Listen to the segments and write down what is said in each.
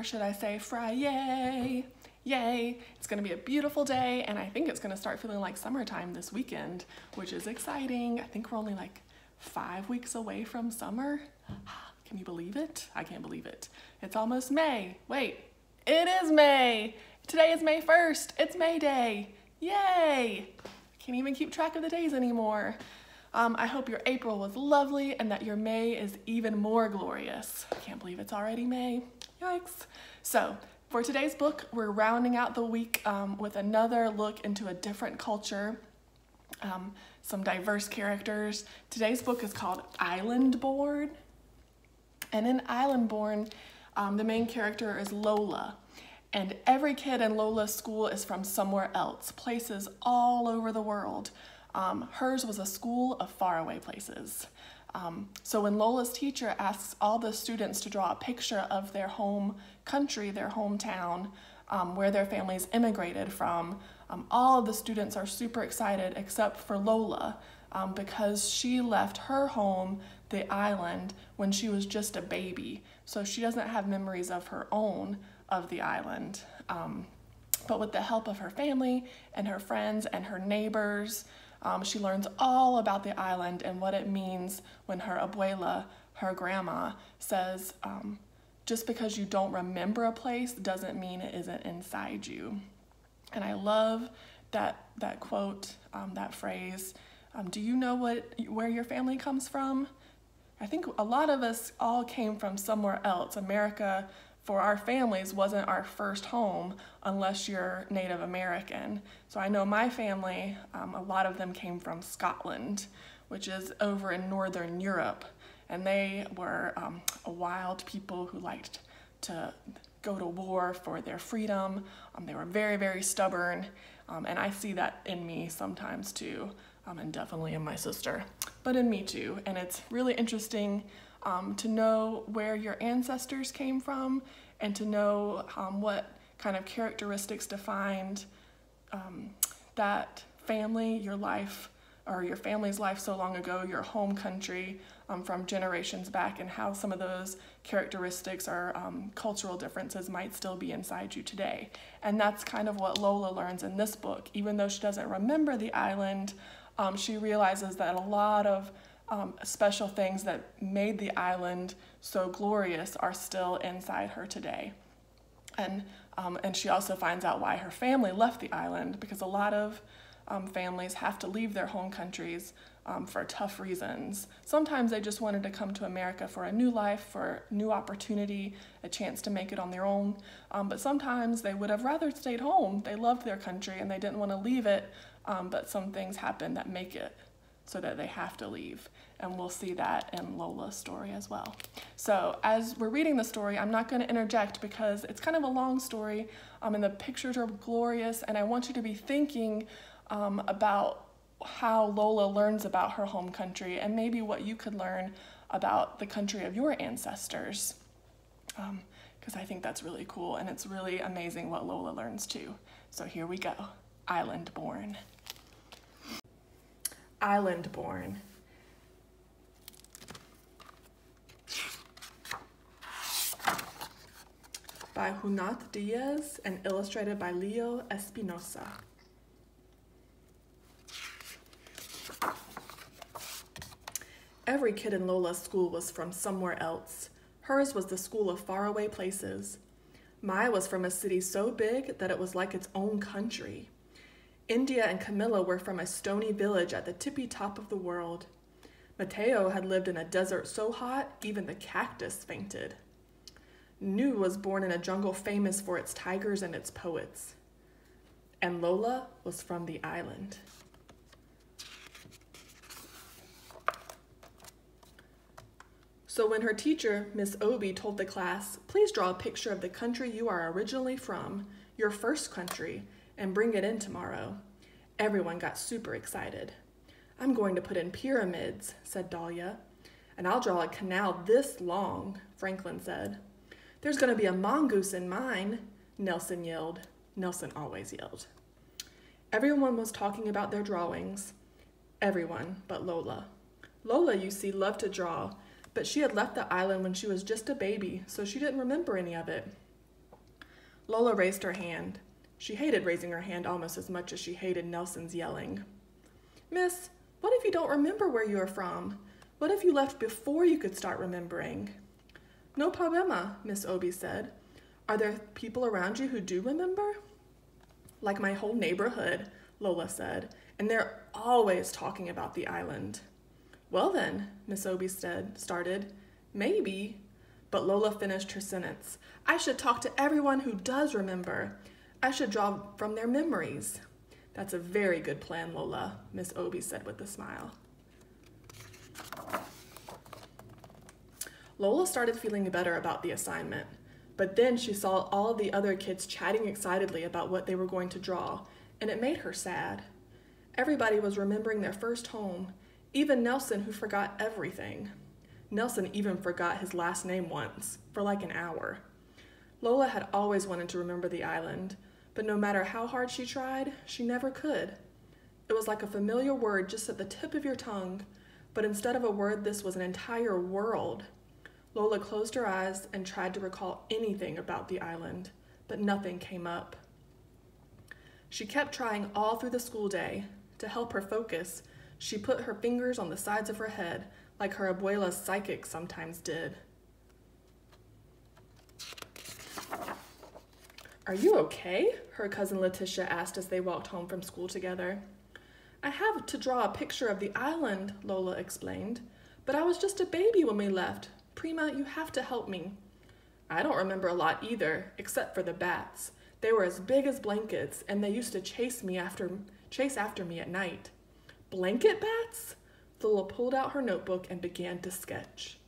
should I say Friday? Yay! It's gonna be a beautiful day, and I think it's gonna start feeling like summertime this weekend, which is exciting. I think we're only like 5 weeks away from summer. Can you believe it? I can't believe it. It's almost May. Wait, it is May. Today is May 1st. It's May Day. Yay! Can't even keep track of the days anymore. I hope your April was lovely and that your May is even more glorious. I can't believe it's already May. Yikes. So, for today's book, we're rounding out the week with another look into a different culture, some diverse characters. Today's book is called Islandborn. And in Islandborn, the main character is Lola. And every kid in Lola's school is from somewhere else, places all over the world. Hers was a school of faraway places. So when Lola's teacher asks all the students to draw a picture of their home country, their hometown, where their families immigrated from, all of the students are super excited except for Lola, because she left her home, the island, when she was just a baby. So she doesn't have memories of her own of the island. But with the help of her family and her friends and her neighbors, she learns all about the island and what it means when her abuela, her grandma, says, just because you don't remember a place doesn't mean it isn't inside you. And I love that quote, that phrase. Do you know where your family comes from? I think a lot of us all came from somewhere else. America, for our families, wasn't our first home unless you're Native American. So I know my family, a lot of them came from Scotland, which is over in Northern Europe. And they were a wild people who liked to go to war for their freedom. They were very, very stubborn. And I see that in me sometimes too, and definitely in my sister, but in me too. And it's really interesting to know where your ancestors came from and to know what kind of characteristics defined that family, your life, or your family's life so long ago, your home country from generations back, and how some of those characteristics or cultural differences might still be inside you today. And that's kind of what Lola learns in this book. Even though she doesn't remember the island, she realizes that a lot of special things that made the island so glorious are still inside her today. And she also finds out why her family left the island, because a lot of families have to leave their home countries for tough reasons. Sometimes they just wanted to come to America for a new life, for new opportunity, a chance to make it on their own. But sometimes they would have rather stayed home. They loved their country and they didn't want to leave it, but some things happen that make it so that they have to leave. And we'll see that in Lola's story as well. So as we're reading the story, I'm not going to interject because it's kind of a long story, and the pictures are glorious, and I want you to be thinking about how Lola learns about her home country and maybe what you could learn about the country of your ancestors, because I think that's really cool, and it's really amazing what Lola learns too. So here we go. Islandborn. Islandborn. By Junot Diaz and illustrated by Leo Espinosa. Every kid in Lola's school was from somewhere else. Hers was the school of faraway places. Mai was from a city so big that it was like its own country. India and Camilla were from a stony village at the tippy top of the world. Mateo had lived in a desert so hot, even the cactus fainted. Nu was born in a jungle famous for its tigers and its poets. And Lola was from the island. So when her teacher, Miss Obi, told the class, "Please draw a picture of the country you are originally from, your first country, and bring it in tomorrow," everyone got super excited. "I'm going to put in pyramids," said Dahlia. "And I'll draw a canal this long," Franklin said. "There's going to be a mongoose in mine," Nelson yelled. Nelson always yelled. Everyone was talking about their drawings. Everyone but Lola. Lola, you see, loved to draw, but she had left the island when she was just a baby, so she didn't remember any of it. Lola raised her hand. She hated raising her hand almost as much as she hated Nelson's yelling. Miss, what if you don't remember where you are from? What if you left before you could start remembering? No problema, Miss Obi said. Are there people around you who do remember? Like my whole neighborhood, Lola said, and they're always talking about the island. Well then, Miss Obi started, maybe, but Lola finished her sentence. I should talk to everyone who does remember. I should draw from their memories. That's a very good plan, Lola, Miss Obi said with a smile. Lola started feeling better about the assignment, but then she saw all the other kids chatting excitedly about what they were going to draw, and it made her sad. Everybody was remembering their first home, even Nelson, who forgot everything. Nelson even forgot his last name once, for like an hour. Lola had always wanted to remember the island, but no matter how hard she tried, she never could. It was like a familiar word just at the tip of your tongue, but instead of a word, this was an entire world. Lola closed her eyes and tried to recall anything about the island, but nothing came up. She kept trying all through the school day. To help her focus, she put her fingers on the sides of her head, like her abuela's psychic sometimes did. Are you okay? Her cousin Letitia asked as they walked home from school together. I have to draw a picture of the island, Lola explained, but I was just a baby when we left. Prima, you have to help me. I don't remember a lot either, except for the bats. They were as big as blankets, and they used to chase after me at night. Blanket bats? Lola pulled out her notebook and began to sketch.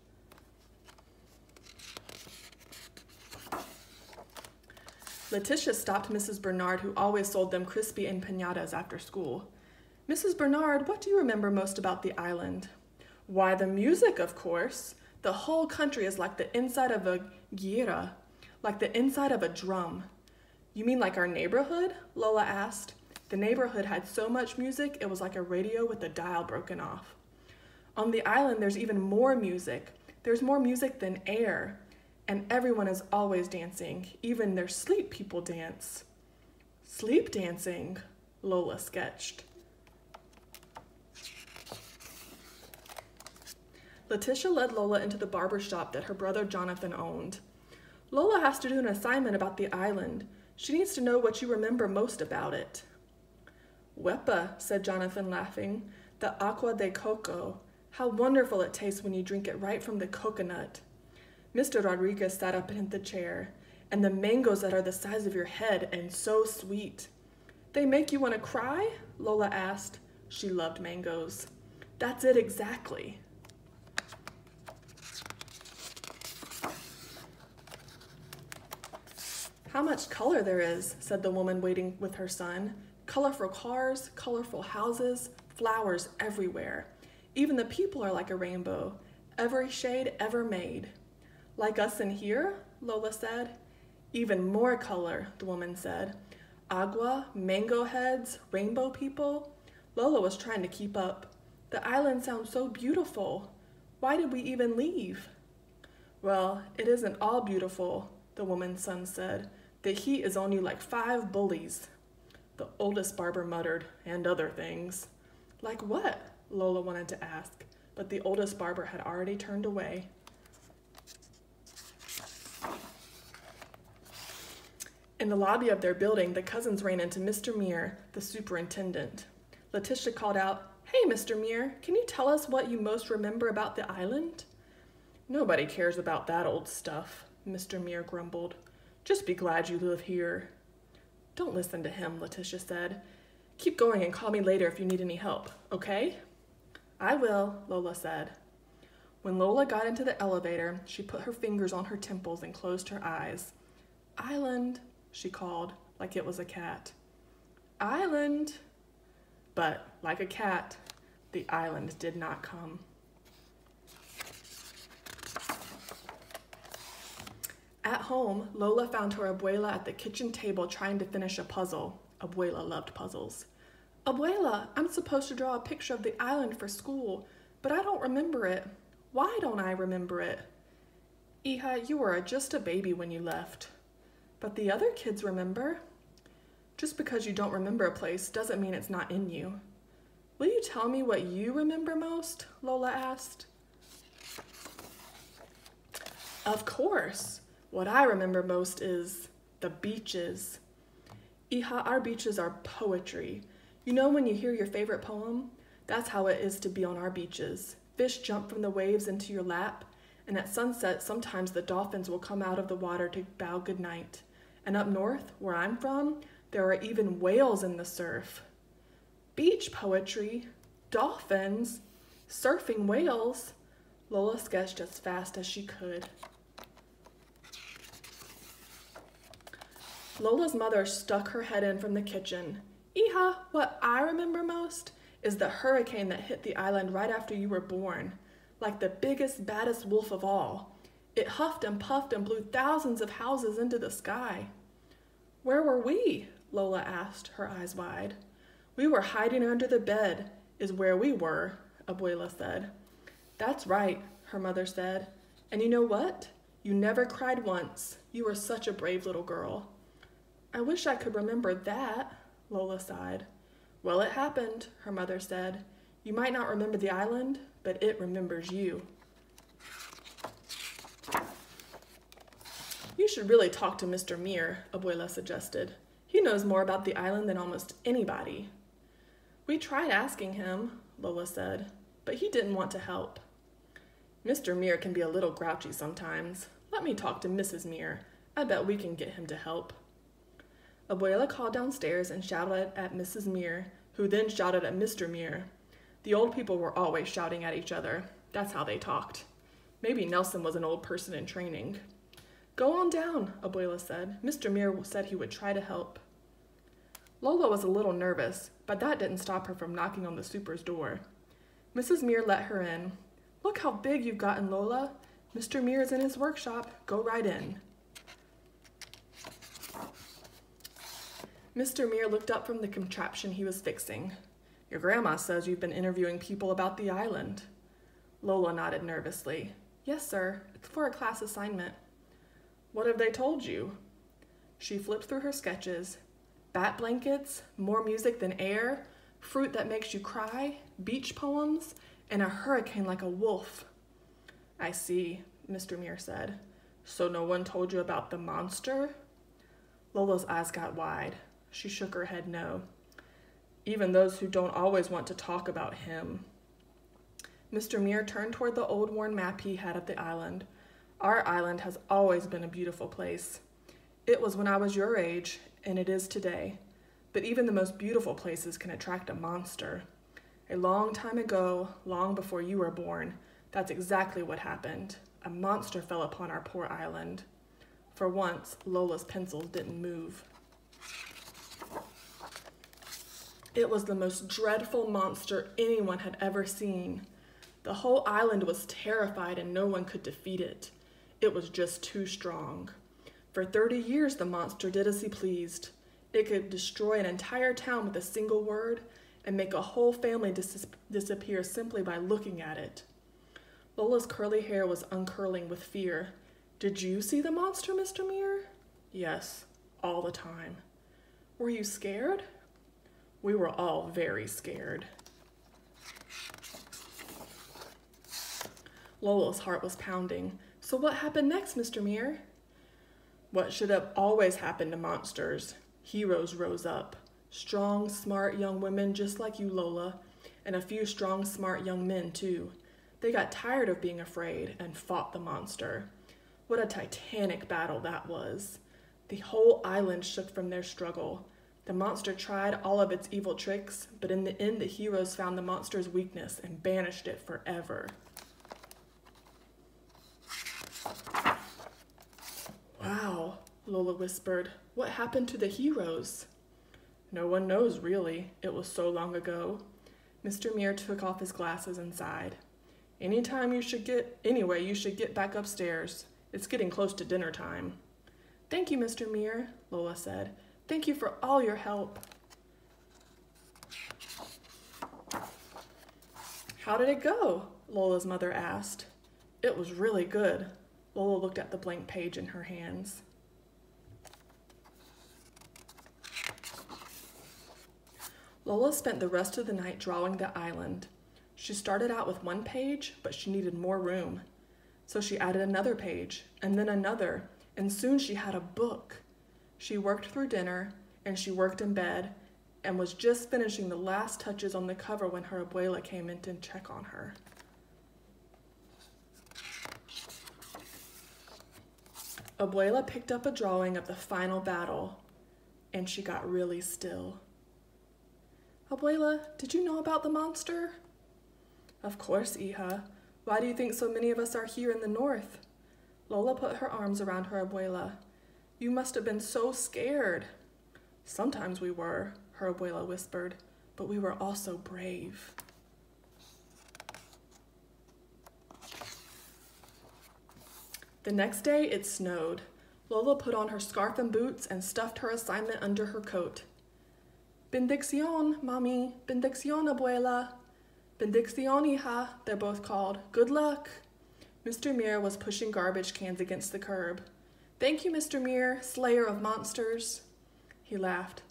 Letitia stopped Mrs. Bernard, who always sold them crispy empanadas after school. Mrs. Bernard, what do you remember most about the island? Why, the music, of course. The whole country is like the inside of a guira, like the inside of a drum. You mean like our neighborhood? Lola asked. The neighborhood had so much music, it was like a radio with the dial broken off. On the island, there's even more music. There's more music than air, and everyone is always dancing. Even their sleep people dance. Sleep dancing, Lola sketched. Letitia led Lola into the barber shop that her brother Jonathan owned. Lola has to do an assignment about the island. She needs to know what you remember most about it. Wepa, said Jonathan, laughing. The agua de coco. How wonderful it tastes when you drink it right from the coconut. Mr. Rodriguez sat up in the chair. And the mangoes that are the size of your head and so sweet. They make you want to cry? Lola asked. She loved mangoes. That's it exactly. How much color there is, said the woman waiting with her son. Colorful cars, colorful houses, flowers everywhere. Even the people are like a rainbow, every shade ever made. Like us in here, Lola said. Even more color, the woman said. Agua, mango heads, rainbow people. Lola was trying to keep up. The island sounds so beautiful. Why did we even leave? Well, it isn't all beautiful, the woman's son said. The heat is on you like 5 bullies. The oldest barber muttered, and other things. Like what? Lola wanted to ask, but the oldest barber had already turned away. In the lobby of their building, the cousins ran into Mr. Muir, the superintendent. Letitia called out, Hey, Mr. Muir, can you tell us what you most remember about the island? Nobody cares about that old stuff, Mr. Muir grumbled. Just be glad you live here. Don't listen to him, Letitia said. Keep going and call me later if you need any help, okay? I will, Lola said. When Lola got into the elevator, she put her fingers on her temples and closed her eyes. Island, she called, like it was a cat. Island! But, like a cat, the island did not come. At home, Lola found her abuela at the kitchen table trying to finish a puzzle. Abuela loved puzzles. Abuela, I'm supposed to draw a picture of the island for school, but I don't remember it. Why don't I remember it? Hija, you were just a baby when you left. But the other kids remember. Just because you don't remember a place doesn't mean it's not in you. Will you tell me what you remember most? Lola asked. Of course. What I remember most is the beaches. Iha, our beaches are poetry. You know when you hear your favorite poem? That's how it is to be on our beaches. Fish jump from the waves into your lap, and at sunset, sometimes the dolphins will come out of the water to bow goodnight. And up north, where I'm from, there are even whales in the surf. Beach poetry, dolphins, surfing whales. Lola sketched as fast as she could. Lola's mother stuck her head in from the kitchen. Iha, what I remember most is the hurricane that hit the island right after you were born, like the biggest, baddest wolf of all. It huffed and puffed and blew thousands of houses into the sky. Where were we? Lola asked, her eyes wide. We were hiding under the bed, is where we were, Abuela said. That's right, her mother said. And you know what? You never cried once. You were such a brave little girl. I wish I could remember that, Lola sighed. Well, it happened, her mother said. You might not remember the island, but it remembers you. You should really talk to Mr. Muir, Abuela suggested. He knows more about the island than almost anybody. We tried asking him, Lola said, but he didn't want to help. Mr. Muir can be a little grouchy sometimes. Let me talk to Mrs. Muir. I bet we can get him to help. Abuela called downstairs and shouted at Mrs. Muir, who then shouted at Mr. Muir. The old people were always shouting at each other. That's how they talked. Maybe Nelson was an old person in training. Go on down, Abuela said. Mr. Muir said he would try to help. Lola was a little nervous, but that didn't stop her from knocking on the super's door. Mrs. Muir let her in. Look how big you've gotten, Lola. Mr. Muir is in his workshop. Go right in. Mr. Muir looked up from the contraption he was fixing. Your grandma says you've been interviewing people about the island. Lola nodded nervously. Yes, sir. It's for a class assignment. What have they told you? She flipped through her sketches. Bat blankets, more music than air, fruit that makes you cry, beach poems, and a hurricane like a wolf. I see, Mr. Muir said. So no one told you about the monster? Lola's eyes got wide. She shook her head no. Even those who don't always want to talk about him. Mr. Muir turned toward the old worn map he had of the island. Our island has always been a beautiful place. It was when I was your age, and it is today. But even the most beautiful places can attract a monster. A long time ago, long before you were born, that's exactly what happened. A monster fell upon our poor island. For once, Lola's pencils didn't move. It was the most dreadful monster anyone had ever seen. The whole island was terrified and no one could defeat it. It was just too strong. For 30 years, the monster did as he pleased. It could destroy an entire town with a single word and make a whole family disappear simply by looking at it. Lola's curly hair was uncurling with fear. Did you see the monster, Mr. Muir? Yes, all the time. Were you scared? We were all very scared. Lola's heart was pounding. So what happened next, Mr. Muir? What should have always happened to monsters? Heroes rose up. Strong, smart young women just like you, Lola, and a few strong, smart young men, too. They got tired of being afraid and fought the monster. What a titanic battle that was. The whole island shook from their struggle. The monster tried all of its evil tricks, but in the end the heroes found the monster's weakness and banished it forever. Wow, Lola whispered. What happened to the heroes? No one knows, really. It was so long ago. Mr. Muir took off his glasses and sighed. Anyway, you should get back upstairs. It's getting close to dinner time. Thank you, Mr. Muir, Lola said. Thank you for all your help. How did it go? Lola's mother asked. It was really good. Lola looked at the blank page in her hands. Lola spent the rest of the night drawing the island. She started out with one page, but she needed more room. So she added another page, and then another, and soon she had a book. She worked through dinner, and she worked in bed, and was just finishing the last touches on the cover when her abuela came in to check on her. Abuela picked up a drawing of the final battle, and she got really still. Abuela, did you know about the monster? Of course, hija. Why do you think so many of us are here in the north? Lola put her arms around her abuela. You must have been so scared. Sometimes we were, her abuela whispered, but we were also brave. The next day, it snowed. Lola put on her scarf and boots and stuffed her assignment under her coat. Bendición, Mami. Bendición, abuela. Bendición, hija, they're both called. Good luck. Mr. Muir was pushing garbage cans against the curb. Thank you, Mr. Muir, slayer of monsters. He laughed.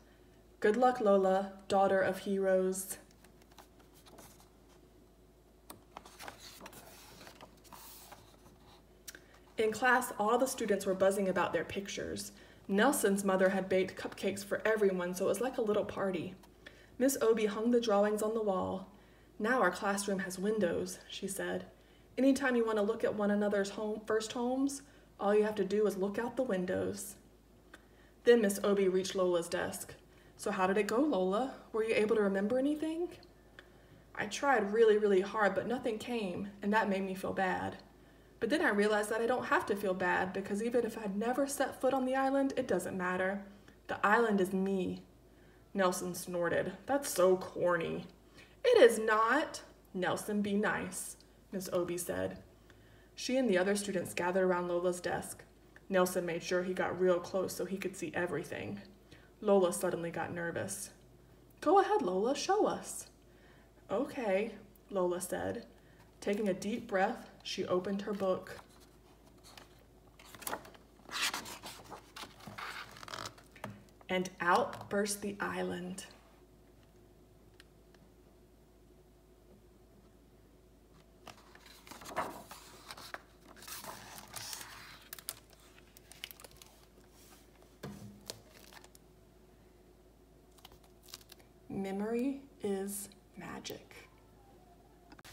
Good luck, Lola, daughter of heroes. In class, all the students were buzzing about their pictures. Nelson's mother had baked cupcakes for everyone, so it was like a little party. Miss Obie hung the drawings on the wall. Now our classroom has windows, she said. Anytime you want to look at one another's first homes, all you have to do is look out the windows. Then Miss Obie reached Lola's desk. So how did it go, Lola? Were you able to remember anything? I tried really, really hard, but nothing came, and that made me feel bad. But then I realized that I don't have to feel bad because even if I'd never set foot on the island, it doesn't matter. The island is me. Nelson snorted. That's so corny. It is not. Nelson, be nice, Miss Obie said. She and the other students gathered around Lola's desk. Nelson made sure he got real close so he could see everything. Lola suddenly got nervous. Go ahead, Lola, show us. Okay, Lola said. Taking a deep breath, she opened her book. And out burst the island. Memory is magic.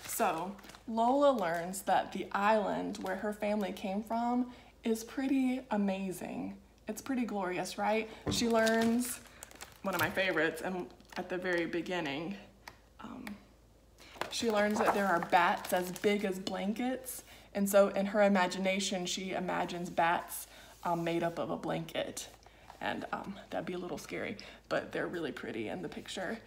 So, Lola learns that the island where her family came from is pretty amazing. It's pretty glorious, right? She learns, one of my favorites, and at the very beginning, she learns that there are bats as big as blankets, and so in her imagination, she imagines bats made up of a blanket. And that'd be a little scary, but they're really pretty in the picture.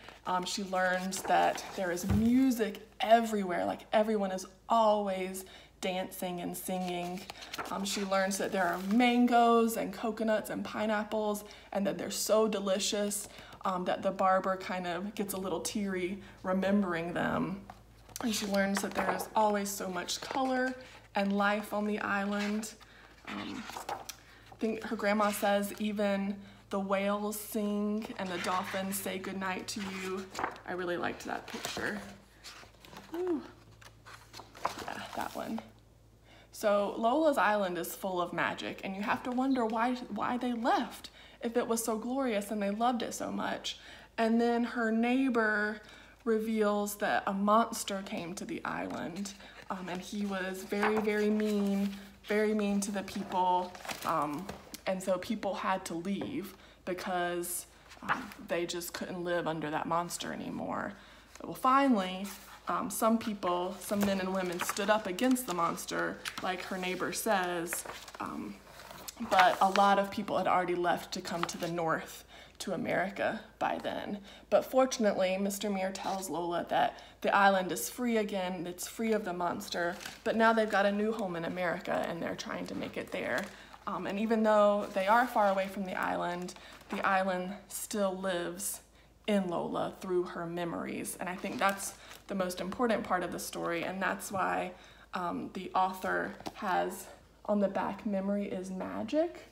She learns that there is music everywhere, like everyone is always dancing and singing. She learns that there are mangoes and coconuts and pineapples, and that they're so delicious that the barber kind of gets a little teary remembering them. And she learns that there is always so much color and life on the island. I think her grandma says even the whales sing and the dolphins say goodnight to you. I really liked that picture. Ooh. Yeah, that one. So Lola's island is full of magic, and you have to wonder why they left if it was so glorious and they loved it so much. And then her neighbor reveals that a monster came to the island, and he was very, very mean to the people, and so people had to leave because they just couldn't live under that monster anymore. Well, finally, some people, some men and women stood up against the monster, like her neighbor says, but a lot of people had already left to come to the north, to America by then. But fortunately, Mr. Muir tells Lola that the island is free again, it's free of the monster, but now they've got a new home in America and they're trying to make it there. And even though they are far away from the island still lives in Lola through her memories. And I think that's the most important part of the story, and that's why the author has on the back, memory is magic,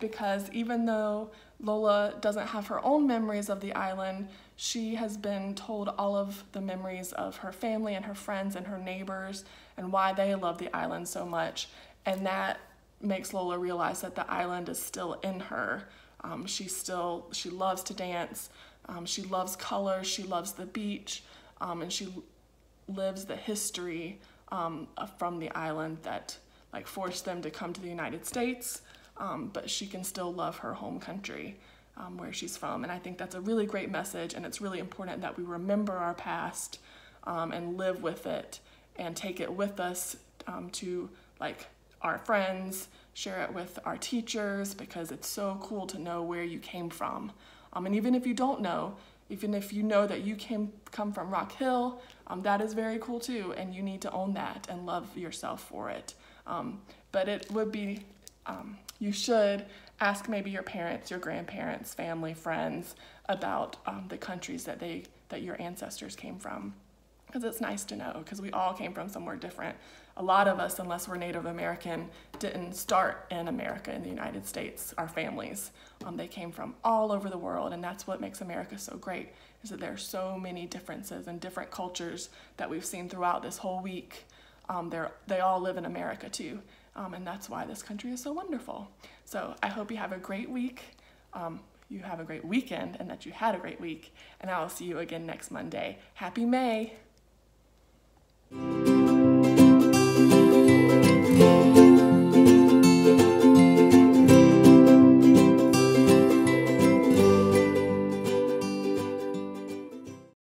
because even though Lola doesn't have her own memories of the island, she has been told all of the memories of her family and her friends and her neighbors and why they love the island so much. And that makes Lola realize that the island is still in her. She loves to dance. She loves color. She loves the beach. And she lives the history from the island that like forced them to come to the United States. But she can still love her home country where she's from. And I think that's a really great message, and it's really important that we remember our past and live with it and take it with us to like our friends, share it with our teachers, because it's so cool to know where you came from. And even if you don't know, even if you know that you come from Rock Hill, that is very cool too, and you need to own that and love yourself for it. But it would be, you should ask maybe your parents, your grandparents, family, friends about the countries that your ancestors came from. Because it's nice to know, because we all came from somewhere different. A lot of us, unless we're Native American, didn't start in America, in the United States, our families. They came from all over the world, and that's what makes America so great, is that there are so many differences and different cultures that we've seen throughout this whole week. They all live in America too, and that's why this country is so wonderful. So I hope you have a great week. You have a great weekend, and that you had a great week, and I'll see you again next Monday. Happy May!